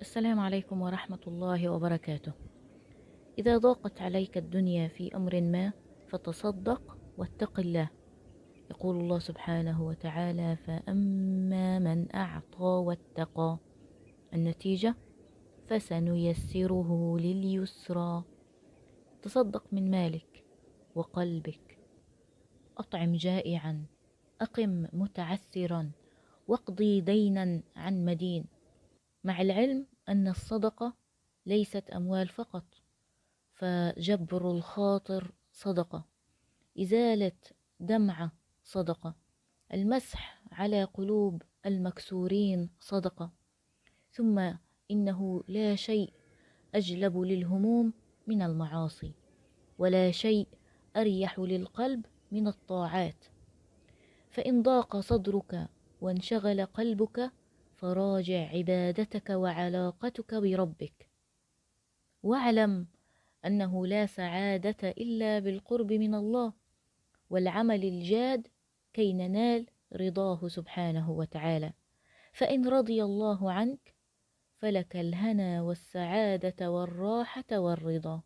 السلام عليكم ورحمة الله وبركاته. إذا ضاقت عليك الدنيا في أمر ما فتصدق واتق الله. يقول الله سبحانه وتعالى: فأما من أعطى واتقى. النتيجة: فسنيسره لليسرى. تصدق من مالك وقلبك، أطعم جائعا، أقم متعسرا، واقضي دينا عن مدين. مع العلم أن الصدقة ليست أموال فقط، فجبر الخاطر صدقة، إزالة دمعة صدقة، المسح على قلوب المكسورين صدقة. ثم إنه لا شيء أجلب للهموم من المعاصي، ولا شيء أريح للقلب من الطاعات. فإن ضاق صدرك وانشغل قلبك فراجع عبادتك وعلاقتك بربك، واعلم أنه لا سعادة إلا بالقرب من الله والعمل الجاد كي ننال رضاه سبحانه وتعالى. فإن رضي الله عنك فلك الهنا والسعادة والراحة والرضا.